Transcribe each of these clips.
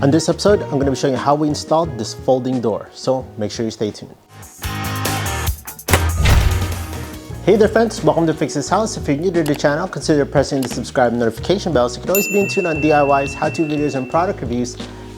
On this episode, I'm going to be showing you how we installed this folding door, so make sure you stay tuned. Hey there friends, welcome to Fix This House. If you're new to the channel, consider pressing the subscribe and notification bell so you can always be in tune on DIYs, how-to videos, and product reviews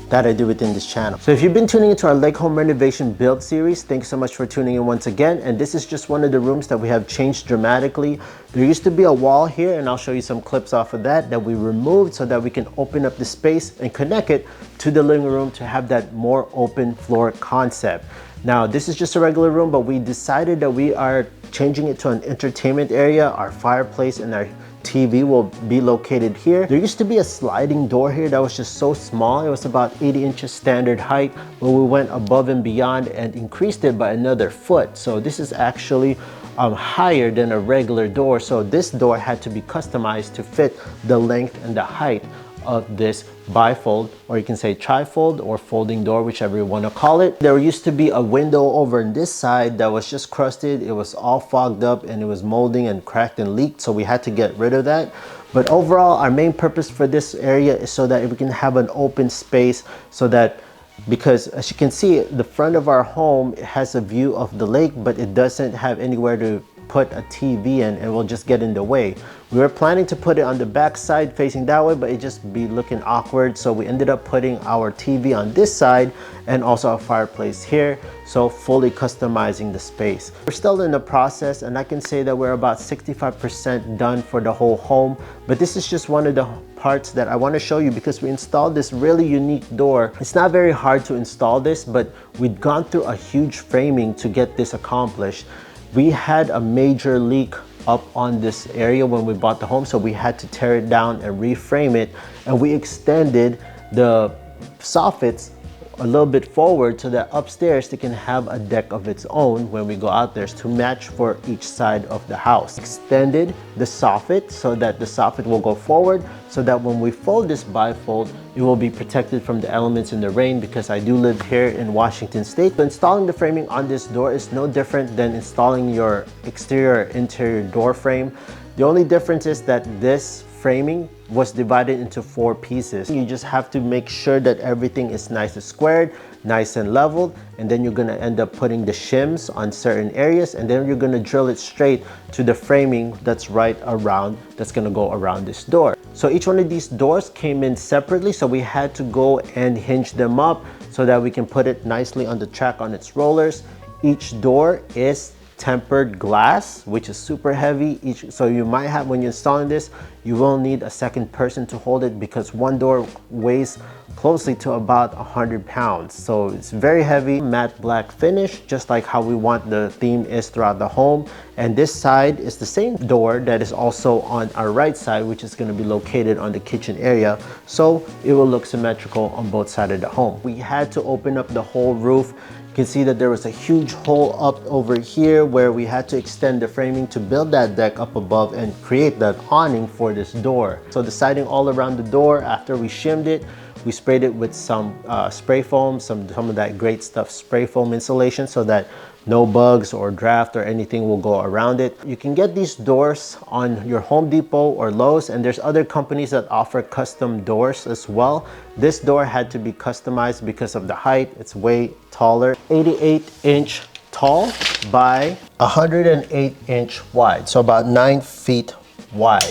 that I do within this channel. So if you've been tuning into our lake home renovation build series, thank you so much for tuning in once again. And this is just one of the rooms that we have changed dramatically. There used to be a wall here, and I'll show you some clips off of that we removed so that we can open up the space and connect it to the living room to have that more open floor concept. Now, this is just a regular room, but we decided that we are changing it to an entertainment area. Our fireplace and our TV will be located here. There used to be a sliding door here that was just so small. It was about 80 inches standard height, but we went above and beyond and increased it by another foot. So this is actually higher than a regular door. So this door had to be customized to fit the length and the height of this bifold, or you can say trifold or folding door, whichever you want to call it. There used to be a window over on this side that was just crusted. It was all fogged up and it was molding and cracked and leaked, so we had to get rid of that. But overall, our main purpose for this area is so that we can have an open space, so that, because as you can see, the front of our home has a view of the lake, but it doesn't have anywhere to put a TV in, and will just get in the way. We were planning to put it on the back side facing that way, but it just be looking awkward, so we ended up putting our TV on this side and also a fireplace here, so fully customizing the space. We're still in the process, and I can say that we're about 65% done for the whole home, but this is just one of the parts that I want to show you because we installed this really unique door. It's not very hard to install this, but we'd gone through a huge framing to get this accomplished. We had a major leak up on this area when we bought the home, so we had to tear it down and reframe it, and we extended the soffits a little bit forward so that upstairs they can have a deck of its own when we go out there to match for each side of the house. Extended the soffit so that the soffit will go forward, so that when we fold this bifold, it will be protected from the elements in the rain, because I do live here in Washington State. So installing the framing on this door is no different than installing your exterior or interior door frame. The only difference is that this framing was divided into 4 pieces. You just have to make sure that everything is nice and squared, nice and leveled, and then you're gonna end up putting the shims on certain areas, and then you're gonna drill it straight to the framing that's right around, that's gonna go around this door. So each one of these doors came in separately, so we had to go and hinge them up so that we can put it nicely on the track on its rollers. Each door is tempered glass, which is super heavy. So you might have, when you're installing this, you will need a second person to hold it, because one door weighs closely to about 100 pounds. So it's very heavy. Matte black finish, just like how we want the theme is throughout the home. And this side is the same door that is also on our right side, which is going to be located on the kitchen area, so it will look symmetrical on both sides of the home. We had to open up the whole roof. You can see that there was a huge hole up over here where we had to extend the framing to build that deck up above and create that awning for this door. So the siding all around the door, after we shimmed it, we sprayed it with some spray foam, some of that great stuff, spray foam insulation, so that no bugs or draft or anything will go around it. You can get these doors on your Home Depot or Lowe's, and there's other companies that offer custom doors as well. This door had to be customized because of the height. It's way taller, 88-inch tall by 108-inch wide, so about 9 feet wide.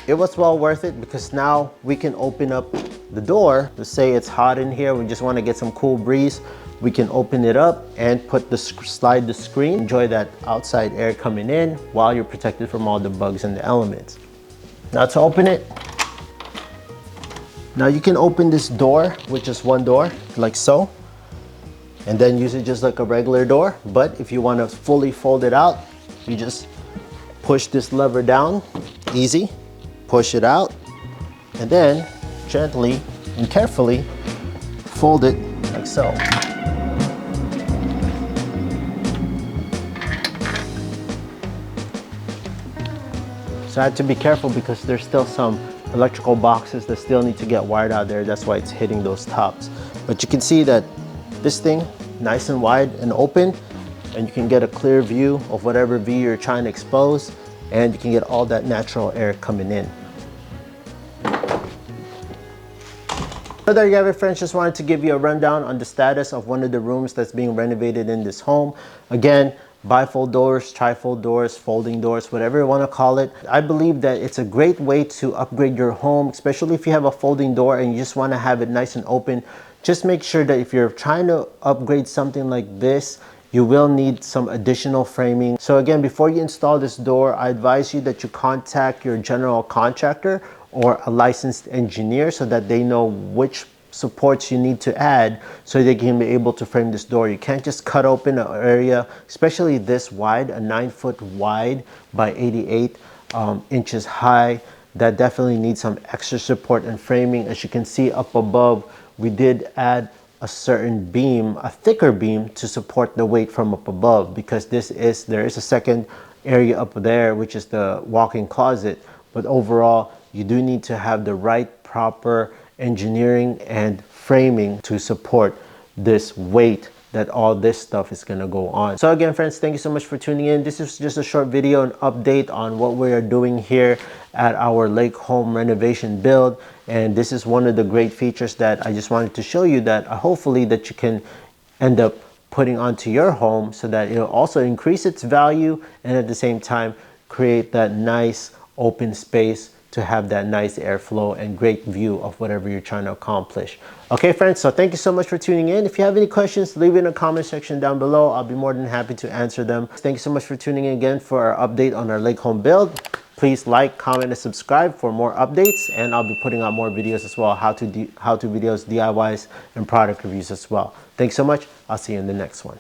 It was well worth it, because now we can open up the door. Let's say it's hot in here, we just want to get some cool breeze. We can open it up and slide the screen. Enjoy that outside air coming in while you're protected from all the bugs and the elements. Now to open it, now you can open this door with just one door, like so, and then use it just like a regular door. But if you want to fully fold it out, you just push this lever down, easy, push it out, and then gently and carefully fold it like so. So I had to be careful because there's still some electrical boxes that still need to get wired out there. That's why it's hitting those tops. But you can see that this thing, nice and wide and open, and you can get a clear view of whatever view you're trying to expose, and you can get all that natural air coming in. So there you have it, friends. Just wanted to give you a rundown on the status of one of the rooms that's being renovated in this home. Again, bifold doors, trifold doors, folding doors, whatever you want to call it. I believe that it's a great way to upgrade your home, especially if you have a folding door and you just want to have it nice and open. Just make sure that if you're trying to upgrade something like this, you will need some additional framing. So again, before you install this door, I advise you that you contact your general contractor or a licensed engineer so that they know which supports you need to add so they can be able to frame this door. You can't just cut open an area, especially this wide, a 9-foot wide by 88 inches high. That definitely needs some extra support and framing. As you can see up above, we did add a certain beam, a thicker beam, to support the weight from up above, because there is a second area up there, which is the walk-in closet. But overall, you do need to have the right proper engineering and framing to support this weight that all this stuff is going to go on. So again, friends, thank you so much for tuning in. This is just a short video, an update on what we are doing here at our lake home renovation build. And this is one of the great features that I just wanted to show you, that hopefully that you can end up putting onto your home, so that it'll also increase its value and at the same time create that nice open space to have that nice airflow and great view of whatever you're trying to accomplish. Okay, friends, so thank you so much for tuning in. If you have any questions, leave it in the comment section down below. I'll be more than happy to answer them. Thank you so much for tuning in again for our update on our lake home build. Please like, comment, and subscribe for more updates, and I'll be putting out more videos as well, how-to videos, DIYs, and product reviews as well. Thanks so much. I'll see you in the next one.